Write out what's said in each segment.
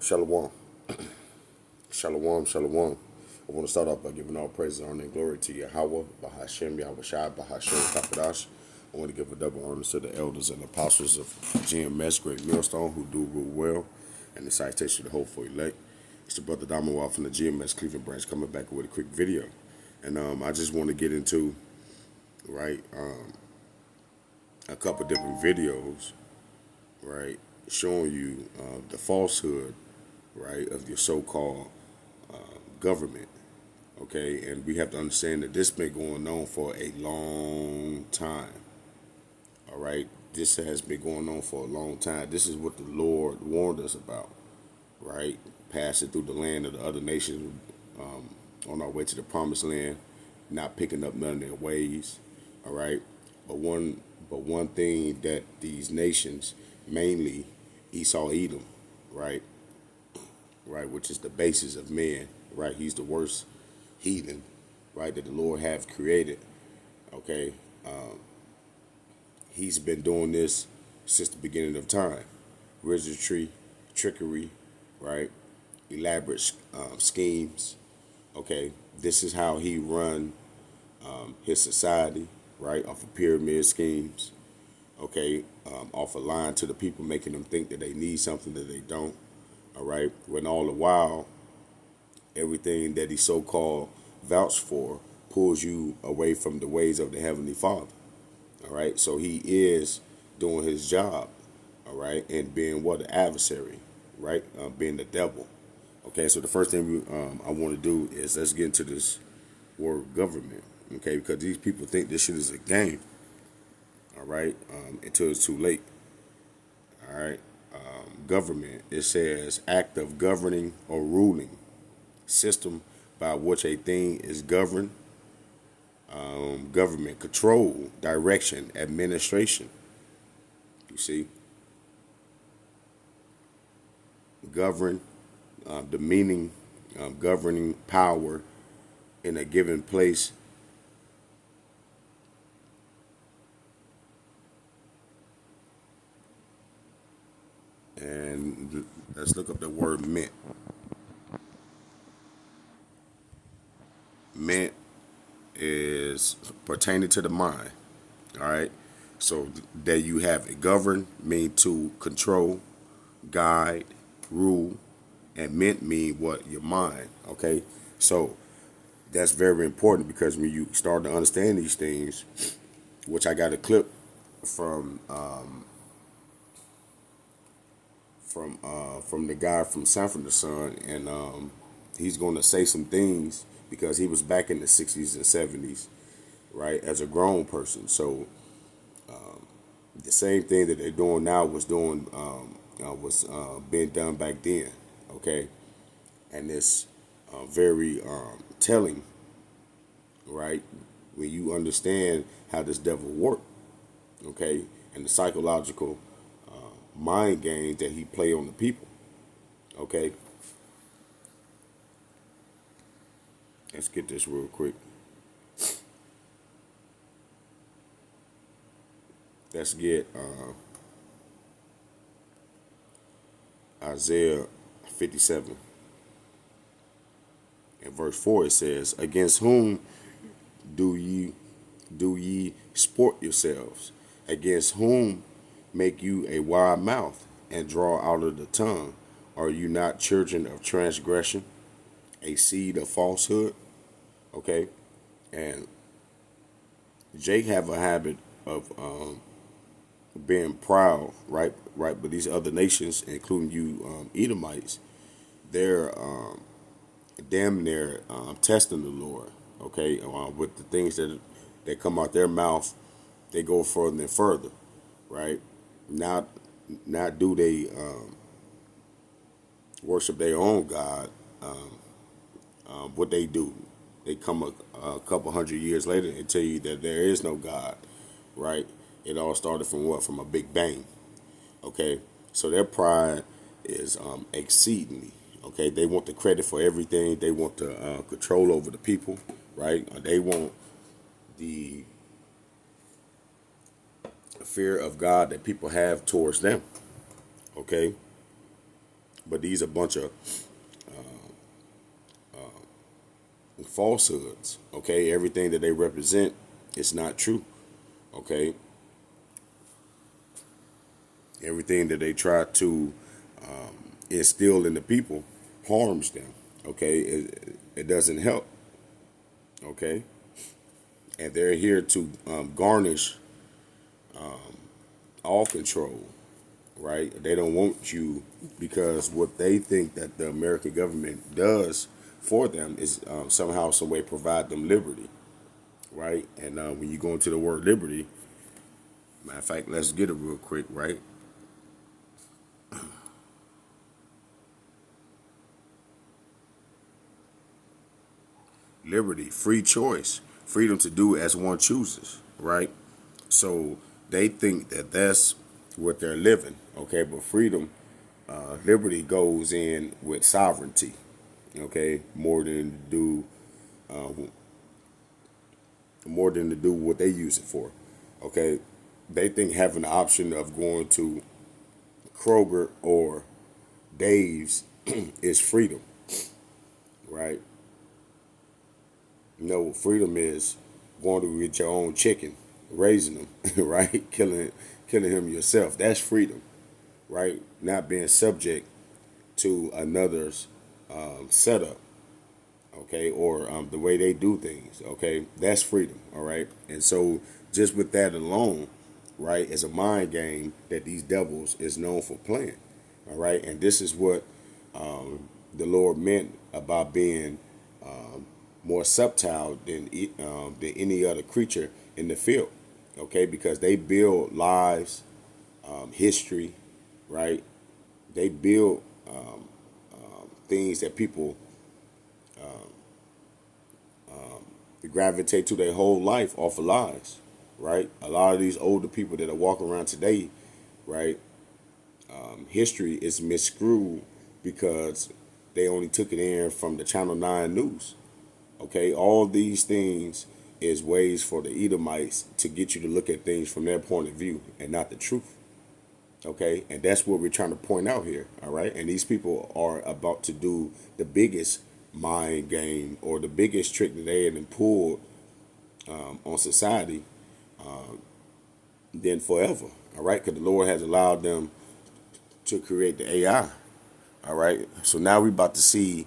Shalom. Shalom, shalom. I want to start off by giving all praise, honor, and glory to Yahweh, Bahashem, Yahweh Shai, Bahashem, Kapadash. I want to give a double honor to the elders and apostles of GMS, Great Millstone, who do rule well, and the citation to hope for elect. It's the brother Damawal from the GMS Cleveland branch coming back with a quick video. And I just want to get into, right, a couple different videos, right, showing you the falsehood, right, of your so-called government. Okay, and we have to understand that this been going on for a long time. All right, this has been going on for a long time. This is what the Lord warned us about, right? Passing through the land of the other nations on our way to the promised land, not picking up none of their ways. All right, but one thing that these nations, mainly Esau, Edom, right, which is the basis of man, right? He's the worst heathen, right, that the Lord have created. Okay, he's been doing this since the beginning of time. Wizardry, trickery, right? Elaborate schemes. Okay, this is how he run his society, right? Off of pyramid schemes. Okay, off of lying to the people, making them think that they need something that they don't. All right, when all the while everything that he so-called vouched for pulls you away from the ways of the Heavenly Father. All right, so he is doing his job. All right, and being what, an adversary, right? Being the devil. Okay, so the first thing I want to do is let's get into this word government. Okay, because these people think this shit is a game. All right, until it's too late. All right, government. It says act of governing or ruling, system by which a thing is governed, government control, direction, administration. You see, govern, the meaning, governing power in a given place. And let's look up the word meant. Meant is pertaining to the mind. All right. So that you have it, govern mean to control, guide, rule, and meant mean what? Your mind. Okay. So that's very important because when you start to understand these things, which I got a clip from from the guy from Sanford the Son, and he's going to say some things because he was back in the 60s and 70s, right, as a grown person. So the same thing that they're doing now was being done back then, okay, and it's very telling, right, when you understand how this devil works, okay, and the psychological mind games that he play on the people, okay. Let's get this real quick. Let's get Isaiah 57 and verse 4. It says, against whom do ye sport yourselves? Against whom make you a wide mouth and draw out of the tongue? Are you not children of transgression, a seed of falsehood? Okay, and Jake have a habit of being proud, right? Right, but these other nations, including you Edomites, they're damn near testing the Lord. Okay, with the things that come out their mouth, they go further and further, right? Not do they worship their own God. What they do, they come a couple hundred years later and tell you that there is no God, right? It all started from what? From a big bang. Okay, so their pride is exceedingly. Okay, they want the credit for everything. They want the control over the people, right? They want the fear of God that people have towards them. Okay, But these are a bunch of falsehoods. Okay, everything that they represent is not true. Okay, everything that they try to instill in the people harms them. Okay, it doesn't help. Okay, and they're here to garnish all control. Right? They don't want you because what they think that the American government does for them is somehow, some way provide them liberty. Right? And when you go into the word liberty, matter of fact, let's get it real quick. Right? Liberty, free choice, freedom to do as one chooses. Right? So they think that that's what they're living. Okay, but freedom, liberty goes in with sovereignty. Okay, uh, more than to do what they use it for. Okay, they think having the option of going to Kroger or Dave's is freedom, right? No, freedom is going to get your own chicken, raising them, right? Killing him yourself. That's freedom, right? Not being subject to another's setup, okay, or the way they do things, okay. That's freedom, all right. And so, just with that alone, right, is a mind game that these devils is known for playing, all right. And this is what the Lord meant about being more subtle than any other creature in the field, okay, because they build lives, history, right. They build things that people gravitate to their whole life off of lies, right? A lot of these older people that are walking around today, right? History is miscrewed because they only took it in from the Channel 9 news. Okay, all these things is ways for the Edomites to get you to look at things from their point of view and not the truth. Okay, and that's what we're trying to point out here. All right, and these people are about to do the biggest mind game or the biggest trick that they had pulled on society than forever. All right, because the Lord has allowed them to create the AI. All right, so now we're about to see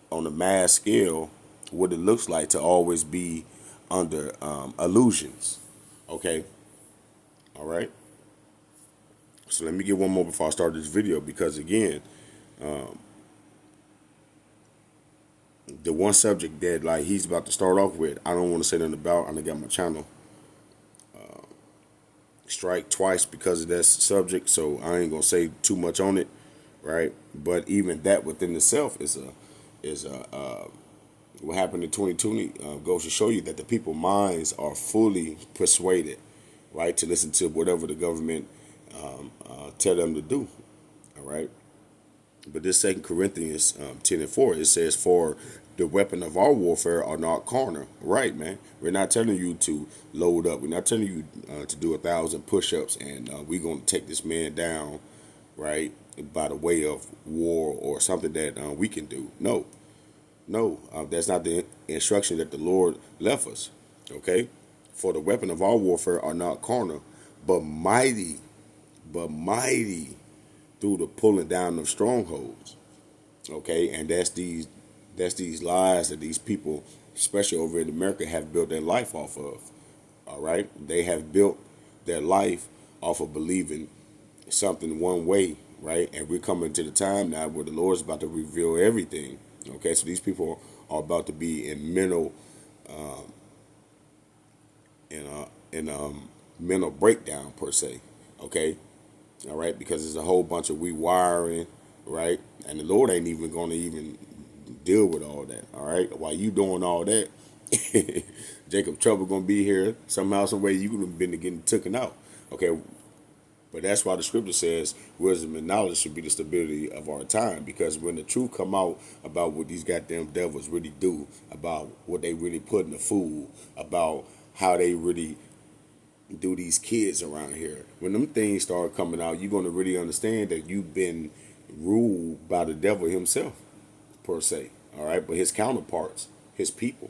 on a mass scale what it looks like to always be under illusions. Okay, all right. So let me get one more before I start this video because again, the one subject that like he's about to start off with, I don't want to say nothing about. I got my channel strike twice because of that subject, so I ain't gonna say too much on it, right? But even that within itself is a what happened in 2020 goes to show you that the people minds are fully persuaded, right, to listen to whatever the government tell them to do, all right. But this Second Corinthians 10:4, it says, "For the weapon of our warfare are not carnal." Right, man. We're not telling you to load up. We're not telling you to do 1,000 push-ups and we're going to take this man down, right, by the way of war or something that we can do. No, no, that's not the instruction that the Lord left us. Okay, for the weapon of our warfare are not carnal, but mighty through the pulling down of strongholds. Okay, and that's these lies that these people, especially over in America, have built their life off of. All right, they have built their life off of believing something one way, right? And we're coming to the time now where the Lord's about to reveal everything. Okay, so these people are about to be in mental, mental breakdown per se. Okay, all right, because there's a whole bunch of rewiring, right? And the Lord ain't even going to even deal with all that, all right? While you doing all that, Jacob Trouble going to be here somehow, some way. You could have been getting taken out, okay? But that's why the scripture says wisdom and knowledge should be the stability of our time. Because when the truth come out about what these goddamn devils really do, about what they really put in the food, about how they really do these kids around here. When them things start coming out, you're going to really understand that you've been ruled by the devil himself, per se. All right, but his counterparts, his people,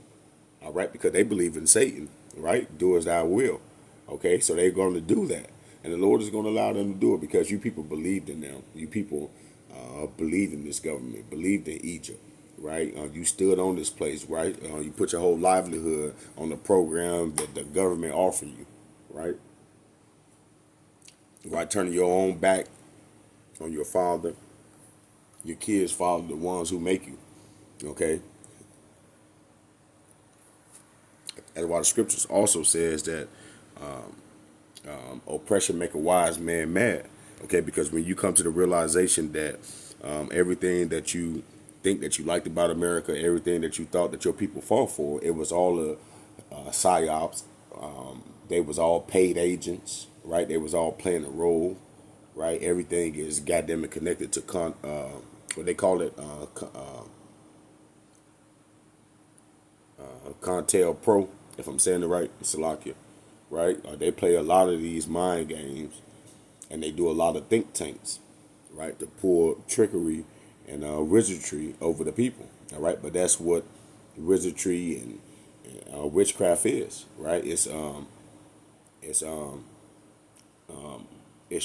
all right, because they believe in Satan, right? Do as thou will. Okay, so they're going to do that. And the Lord is going to allow them to do it because you people believed in them. You people believed in this government, believed in Egypt, right? You stood on this place, right? You put your whole livelihood on the program that the government offered you, right? Right, turning your own back on your father, your kids' father, the ones who make you, okay? That's why the scriptures also says that oppression make a wise man mad. Okay, because when you come to the realization that everything that you think that you liked about America, everything that you thought that your people fought for, it was all a psyops. They was all paid agents, right? They was all playing a role, right? Everything is goddamn it connected to what they call it, Contel Pro, if I'm saying it right, Salakia, right? They play a lot of these mind games, and they do a lot of think tanks, right, to pull trickery and wizardry over the people, all right? But that's what wizardry and witchcraft is, right? It's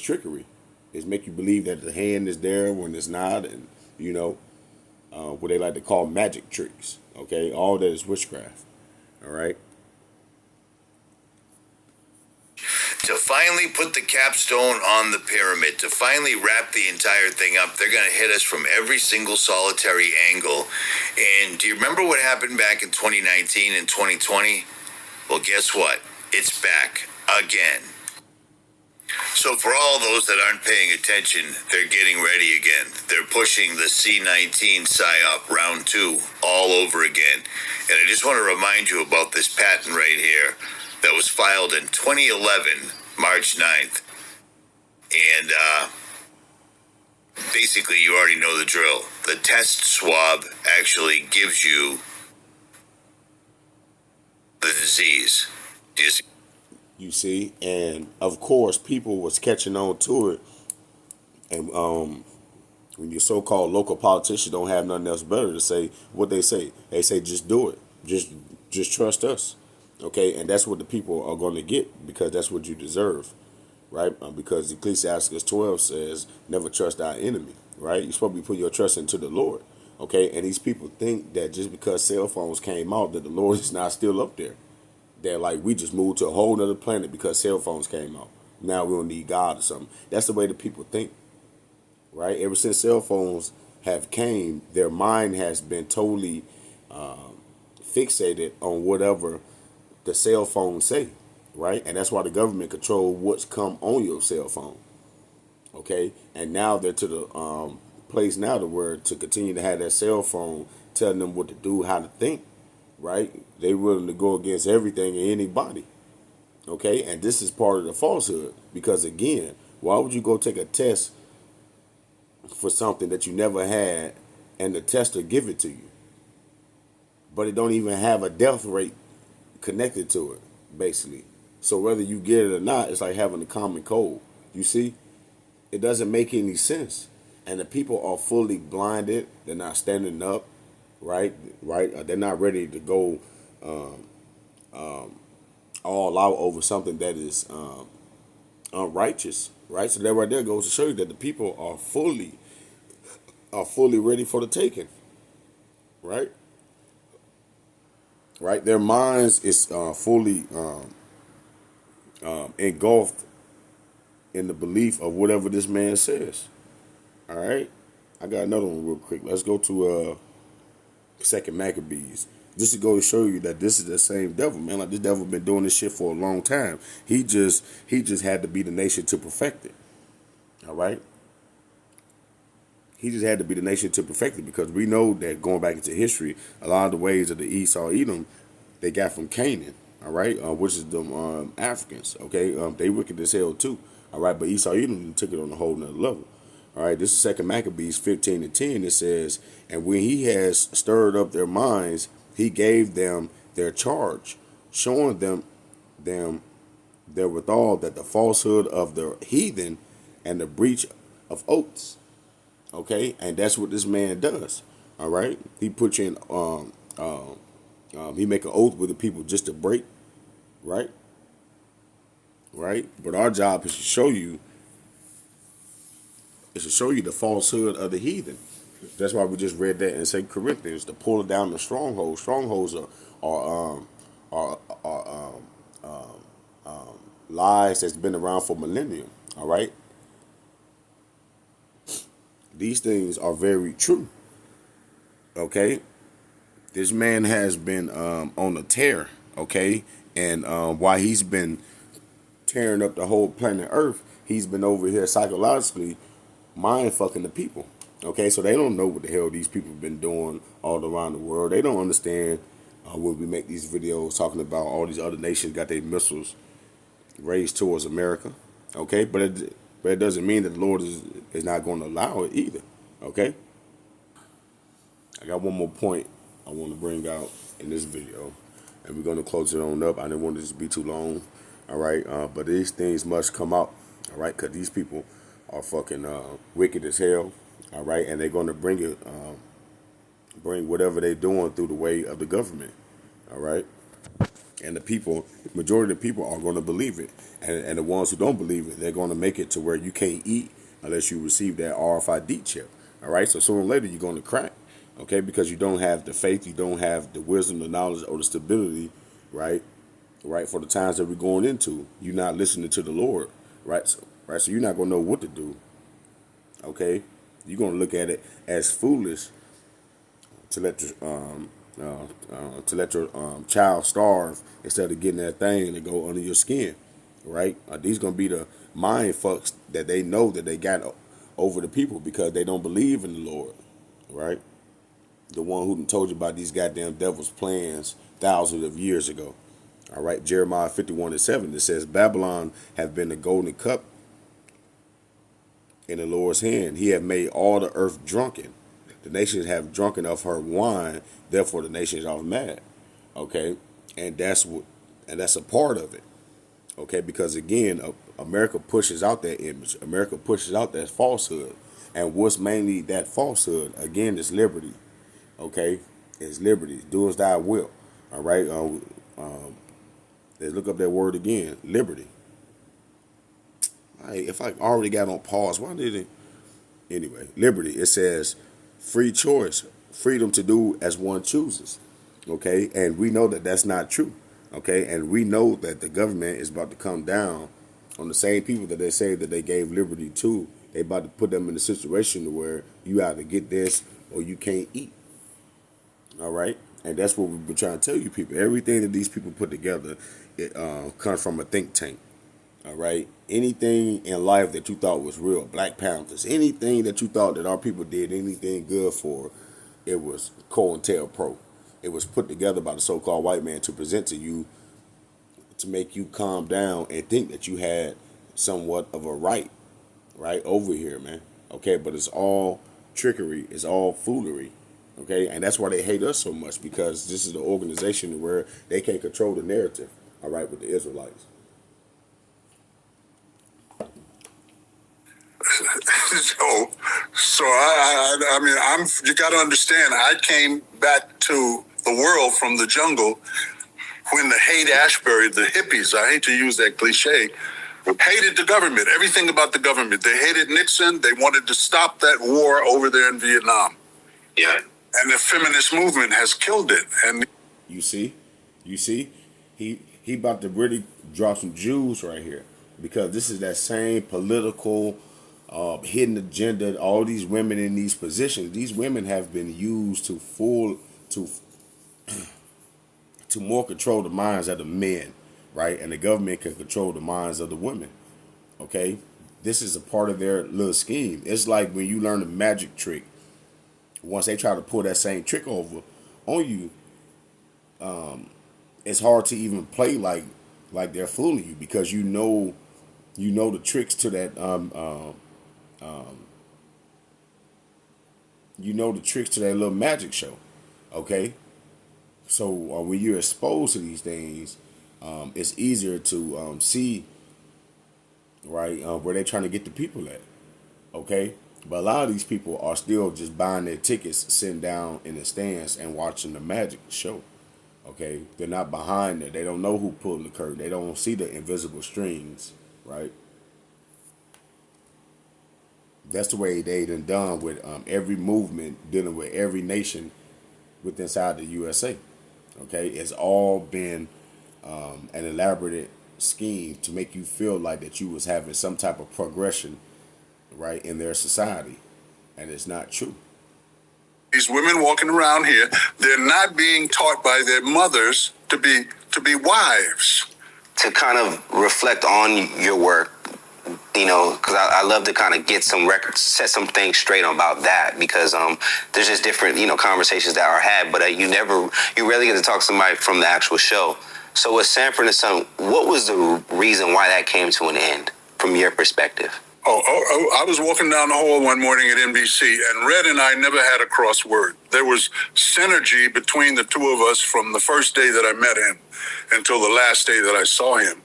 trickery. It's make you believe that the hand is there when it's not, and you know what they like to call magic tricks. Okay, all that is witchcraft. All right. To finally put the capstone on the pyramid, to finally wrap the entire thing up, they're going to hit us from every single solitary angle. And do you remember what happened back in 2019 and 2020? Well, guess what? It's back again. So for all those that aren't paying attention, they're getting ready again. They're pushing the C-19 PSYOP round 2 all over again. And I just want to remind you about this patent right here that was filed in 2011, March 9th. And basically, you already know the drill. The test swab actually gives you the disease. Do you see? You see, and of course, people was catching on to it, and when your so-called local politicians don't have nothing else better to say, what they say just do it, just trust us, okay, and that's what the people are going to get because that's what you deserve, right? Because Ecclesiastes 12 says, "Never trust thy enemy," right? You're supposed to be putting your trust into the Lord, okay, and these people think that just because cell phones came out that the Lord is not still up there. That like we just moved to a whole nother planet because cell phones came out. Now we don't need God or something. That's the way the people think, right? Ever since cell phones have came, their mind has been totally fixated on whatever the cell phones say, right? And that's why the government control what's come on your cell phone, okay? And now they're to the place now to where to continue to have that cell phone telling them what to do, how to think. Right? They willing to go against everything and anybody. Okay? And this is part of the falsehood. Because again, why would you go take a test for something that you never had and the tester give it to you? But it don't even have a death rate connected to it, basically. So whether you get it or not, it's like having a common cold. You see? It doesn't make any sense. And the people are fully blinded. They're not standing up. Right. They're not ready to go all out over something that is unrighteous. Right. So that right there goes to show you that the people are fully ready for the taking. Right. Right. Their minds is fully engulfed in the belief of whatever this man says. All right. I got another one real quick. Let's go to Second Maccabees. This is going to show you that this is the same devil, man. Like this devil been doing this shit for a long time. He just had to be the nation to perfect it. All right. He just had to be the nation to perfect it because we know that going back into history, a lot of the ways of the Esau Edom they got from Canaan. All right, which is the Africans. Okay, they wicked as hell too. All right, but Esau Edom took it on a whole nother level. All right, this is Second Maccabees 15:10. It says, "And when he has stirred up their minds, he gave them their charge, showing them therewithal that the falsehood of the heathen and the breach of oaths." Okay, and that's what this man does. All right, he puts in he make an oath with the people just to break, right, right. But our job is to show you the falsehood of the heathen. That's why we just read that in 2 Corinthians to pull down the strongholds. Strongholds are lies that's been around for millennium. All right, these things are very true. Okay, this man has been on a tear. Okay, and while he's been tearing up the whole planet Earth, he's been over here psychologically mind fucking the people. Okay, so they don't know what the hell these people have been doing all around the world. They don't understand when we make these videos talking about all these other nations got their missiles raised towards America. Okay, but it doesn't mean that the Lord is not going to allow it either. Okay, I got one more point I want to bring out in this video, and we're going to close it on up. I didn't want this to be too long. All right, but these things must come out. All right, because these people are fucking wicked as hell. All right, and they're going to bring whatever they're doing through the way of the government. All right, and the people, majority of the people are going to believe it, and the ones who don't believe it, they're going to make it to where you can't eat unless you receive that RFID chip. All right, so sooner or later you're going to crack. Okay, because you don't have the faith, you don't have the wisdom, the knowledge, or the stability, right? Right, for the times that we're going into. You're not listening to the Lord, right? So you're not going to know what to do. Okay, you're going to look at it as foolish to let your child starve instead of getting that thing to go under your skin, right? These going to be the mind fucks that they know that they got over the people because they don't believe in the Lord, right? The one who told you about these goddamn devil's plans thousands of years ago. All right, Jeremiah 51:7, it says, Babylon have been the golden cup in the Lord's hand. He have made all the earth drunken. The nations have drunken of her wine, therefore the nations are mad. Okay, and that's a part of it. Okay, because again, America pushes out that image. America pushes out that falsehood. And what's mainly that falsehood? Again, is liberty. Okay, it's liberty. Do as thy will. All right. Let's look up that word again. Liberty. If I already got on pause, why did it? Anyway, liberty. It says free choice, freedom to do as one chooses. Okay, and we know that that's not true. Okay, and we know that the government is about to come down on the same people that they say that they gave liberty to. They about to put them in a situation where you either get this or you can't eat. All right, and that's what we've been trying to tell you people. Everything that these people put together, it comes from a think tank. All right, anything in life that you thought was real, Black Panthers, anything that you thought that our people did anything good for, it was COINTELPRO. It was put together by the so-called white man to present to you, to make you calm down and think that you had somewhat of a right over here, man. Okay, but it's all trickery, it's all foolery. Okay, and that's why they hate us so much, because this is the organization where they can't control the narrative. All right, with the Israelites. I mean, you got to understand, I came back to the world from the jungle when the Haight-Ashbury, the hippies, I hate to use that cliche, hated the government, everything about the government. They hated Nixon. They wanted to stop that war over there in Vietnam. Yeah. And the feminist movement has killed it. And you see, he about to really drop some Jews right here, because this is that same political hidden agenda. All these women in these positions, these women have been used to more control the minds of the men, right? And the government can control the minds of the women. Okay, this is a part of their little scheme. It's like when you learn a magic trick. Once they try to pull that same trick over on you, it's hard to even play like they're fooling you, because you know the tricks to that little magic show. Okay, so when you're exposed to these things, it's easier to see, right, where they're trying to get the people at. Okay, But a lot of these people are still just buying their tickets, sitting down in the stands and watching the Magic show. Okay, they're not behind it. They don't know who pulled the curtain. They don't see the invisible strings, right? That's the way they done with every movement dealing with every nation within inside the USA. Okay, it's all been an elaborate scheme to make you feel like that you was having some type of progression, right, in their society, and it's not true. These women walking around here, they're not being taught by their mothers to be wives. To kind of reflect on your work, you know, because I love to kind of get some records, set some things straight about that, because there's just different, you know, conversations that are had, but you rarely get to talk to somebody from the actual show. So with Sanford and Son, what was the reason why that came to an end from your perspective? I was walking down the hall one morning at NBC, and Red and I never had a crossword. There was synergy between the two of us from the first day that I met him until the last day that I saw him.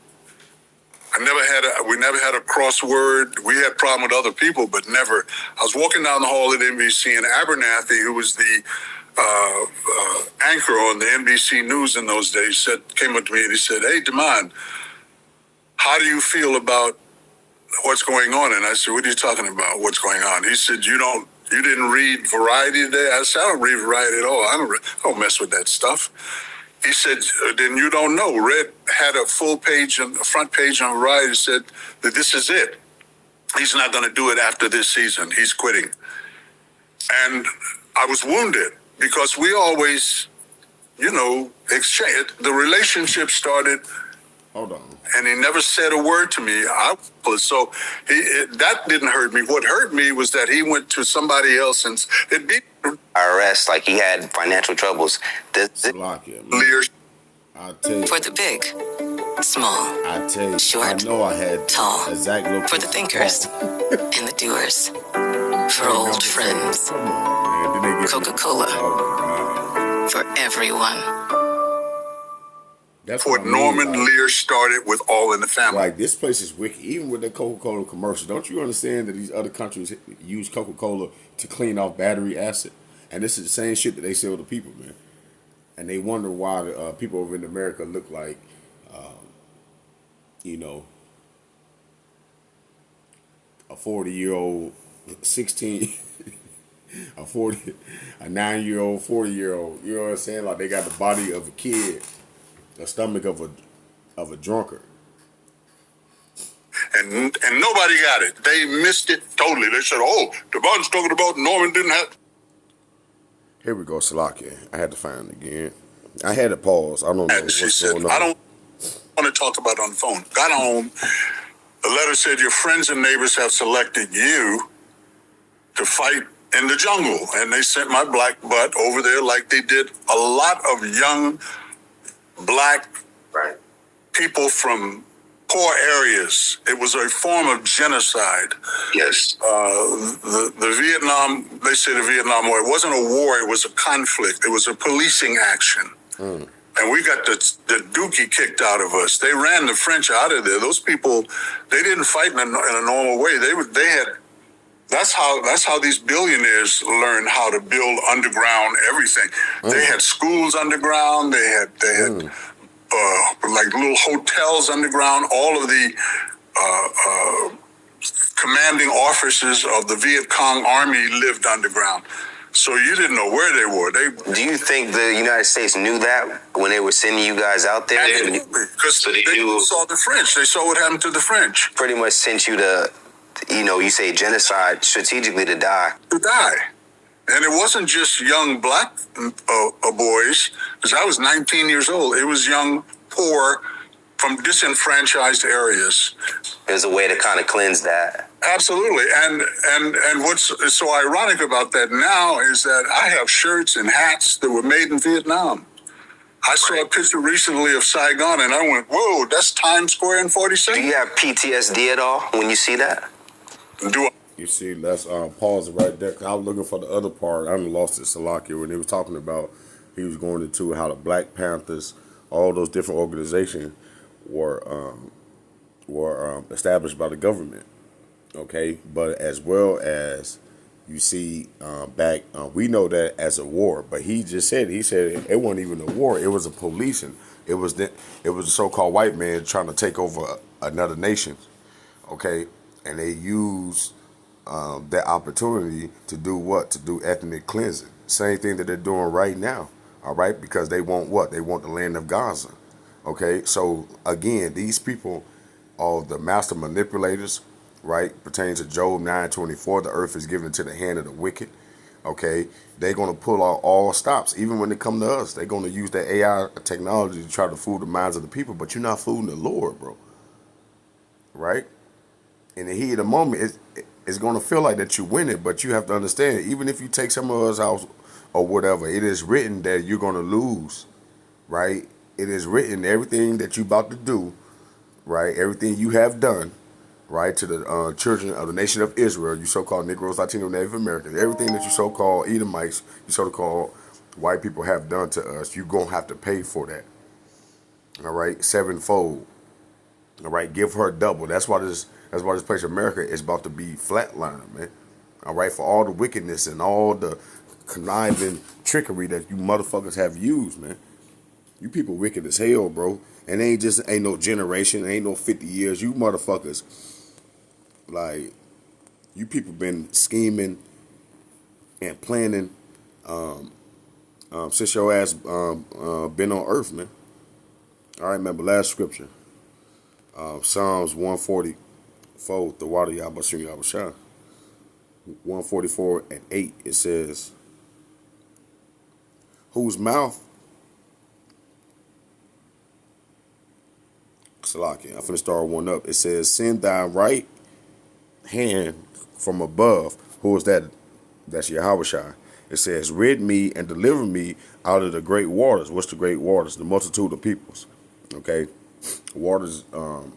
We never had a crossword. We had problem with other people, but never. I was walking down the hall at NBC, and Abernathy, who was the anchor on the NBC News in those days, came up to me and he said, "Hey, Damon, how do you feel about what's going on?" And I said, "What are you talking about? What's going on?" He said, "You didn't read Variety today?" I said, "I don't read Variety at all. I don't mess with that stuff." He said, "Then you don't know. Red had a front page on Variety, said that this is it. He's not going to do it after this season. He's quitting." And I was wounded because we always, exchange. The relationship started. Hold on. And he never said a word to me. That didn't hurt me. What hurt me was that he went to somebody else and it beat IRS, like he had financial troubles. Lear. I'll tell you. For the big, small, I tell you. short, I know I had tall. exact location. For the thinkers and the doers. For old friends. Coca-Cola. Oh, for everyone. That's what Norman Lear started with All in the Family. Like, this place is wicked. Even with the Coca-Cola commercial, don't you understand that these other countries use Coca-Cola to clean off battery acid? And this is the same shit that they sell to people, man. And they wonder why the people over in America look like, a 40-year-old, 16, a 9-year-old, 40-year-old. You know what I'm saying? Like, they got the body of a kid, the stomach of a drunkard. And nobody got it. They missed it totally. They said, "Oh, Devon's talking about Norman didn't have." Here we go, Salakia. I had to find it again. I had to pause. I don't know what's going on. "I don't want to talk about it on the phone." Got home. The letter said, "Your friends and neighbors have selected you to fight in the jungle." And they sent my black butt over there like they did a lot of young black people from poor areas. It was a form of genocide. Yes. The Vietnam, they say the Vietnam War, it wasn't a war, it was a conflict. It was a policing action. And we got the dookie kicked out of us. They ran the French out of there. Those people, they didn't fight in a normal way. They had, that's how these billionaires learned how to build underground everything. They had schools underground. They had like little hotels underground. All of the commanding officers of the Viet Cong army lived underground. So you didn't know where they were. Do you think the United States knew that when they were sending you guys out there? Absolutely, because they saw the French. They saw what happened to the French. Pretty much sent you to, you say genocide strategically to die. To die. And it wasn't just young black boys, because I was 19 years old. It was young, poor, from disenfranchised areas. There's a way to kind of cleanse that. Absolutely. And what's so ironic about that now is that I have shirts and hats that were made in Vietnam. I saw a picture recently of Saigon, and I went, "Whoa, that's Times Square in 42nd." Do you have PTSD at all when you see that? Do I? You see, let's pause it right there. 'Cause I was looking for the other part. I lost it, Salakia, when they was talking about he was going into how the Black Panthers, all those different organizations were established by the government. Okay, but as well as You see, back we know that as a war, but he said it wasn't even a war. It was a policing. It was a so-called white man trying to take over another nation. Okay, and they used that opportunity to do what? To do ethnic cleansing. Same thing that they're doing right now. All right, because they want what? They want the land of Gaza. Okay, so again, these people are the master manipulators, right? Pertains to Job 9:24. The earth is given into the hand of the wicked. Okay, they're gonna pull out all stops, even when they come to us. They're gonna use that AI technology to try to fool the minds of the people, but you're not fooling the Lord, bro. Right? In the heat of the moment, it's gonna feel like that you win it, but you have to understand, even if you take some of us out or whatever, it is written that you're gonna lose, right? It is written everything that you about to do, right? Everything you have done, right, to the children of the nation of Israel, you so-called Negroes, Latino, Native Americans, everything that you so-called Edomites, you so-called white people have done to us, you're going to have to pay for that. All right, sevenfold. All right, give her double. That's why this place, America, is about to be flatlined, man. All right, for all the wickedness and all the conniving trickery that you motherfuckers have used, man. You people wicked as hell, bro. And ain't no generation, ain't no 50 years. You motherfuckers, like, you people been scheming and planning since your ass been on earth, man. All right, remember last scripture, Psalms 144, the water Yabashim Yabashah. 144:8, it says, whose mouth, Salaki, I'm finna start one up. It says, send thy right hand from above. Who is that? That's Yahushua. It says, rid me and deliver me out of the great waters. What's the great waters? The multitude of peoples. Okay. Waters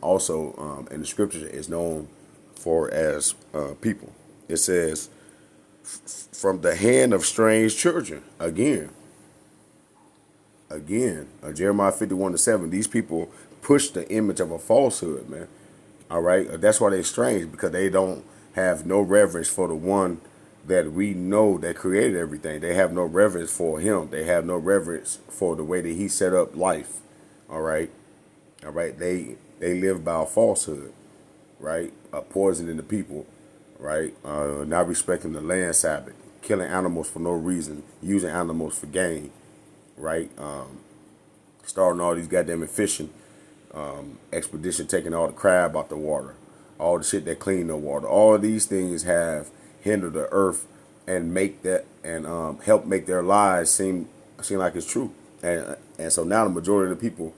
also in the scriptures is known for as people. It says, from the hand of strange children. Again, Jeremiah 51:7. These people push the image of a falsehood, man. All right. That's why they're strange, because they don't have no reverence for the one that we know that created everything. They have no reverence for him. They have no reverence for the way that he set up life. All right. All right. They live by a falsehood, right? Poisoning the people, right? Not respecting the land Sabbath, killing animals for no reason, using animals for gain, right? Starting all these goddamn fishing expedition, taking all the crab out the water, all the shit that clean the water. All of these things have hindered the earth and help make their lives seem like it's true. And so now the majority of the people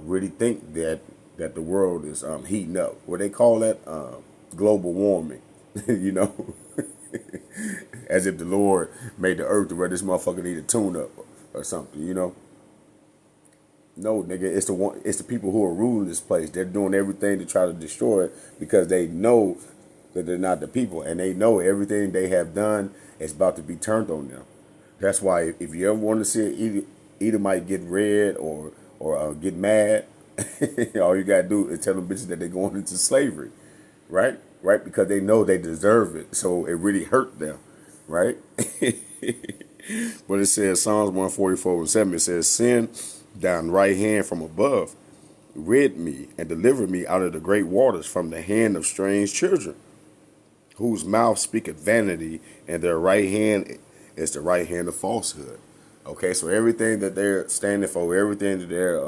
really think that the world is heating up. What they call that global warming, you know, as if the Lord made the earth to where this motherfucker need a tune up or something, you know. No, nigga, it's the people who are ruling this place. They're doing everything to try to destroy it because they know that they're not the people, and they know everything they have done is about to be turned on them. That's why if you ever want to see Edomite get red or get mad, all you gotta do is tell them bitches that they're going into slavery, right? Right, because they know they deserve it, so it really hurt them, right? But it says Psalms 144:7. It says, "Send thine right hand from above, rid me and deliver me out of the great waters, from the hand of strange children, whose mouth speaketh vanity, and their right hand is the right hand of falsehood." Okay, so everything that they're standing for, everything that they're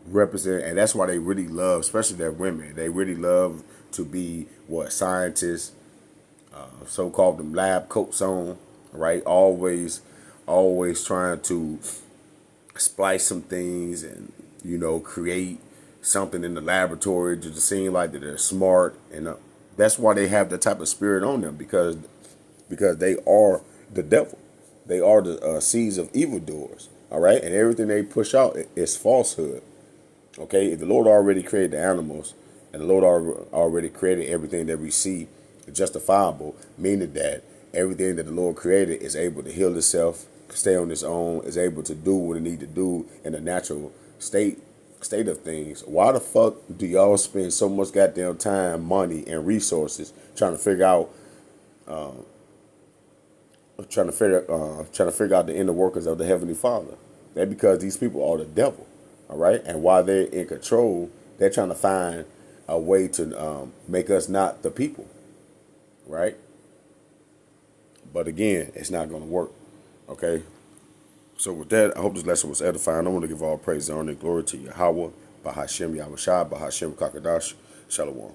representing, and that's why they really love, especially their women, they really love to be scientists, so-called them lab coats on, right? Always trying to splice some things and, you know, create something in the laboratory to seem like that they're smart, and that's why they have that type of spirit on them, because they are the devil. They are the seeds of evildoers, all right? And everything they push out is falsehood, okay? If the Lord already created the animals, and the Lord already created everything that we see justifiable, meaning that everything that the Lord created is able to heal itself, stay on its own, is able to do what it need to do in a natural state of things. Why the fuck do y'all spend so much goddamn time, money, and resources trying to figure out trying to figure out the inner workings of the Heavenly Father. That because these people are the devil, all right. And while they're in control, they're trying to find a way to make us not the people, right? But again, it's not going to work. Okay. So with that, I hope this lesson was edifying. I want to give all praise, honor, and glory to Yahweh, Bahashem, Yahushua, Bahashem, Kakadash, Shalom.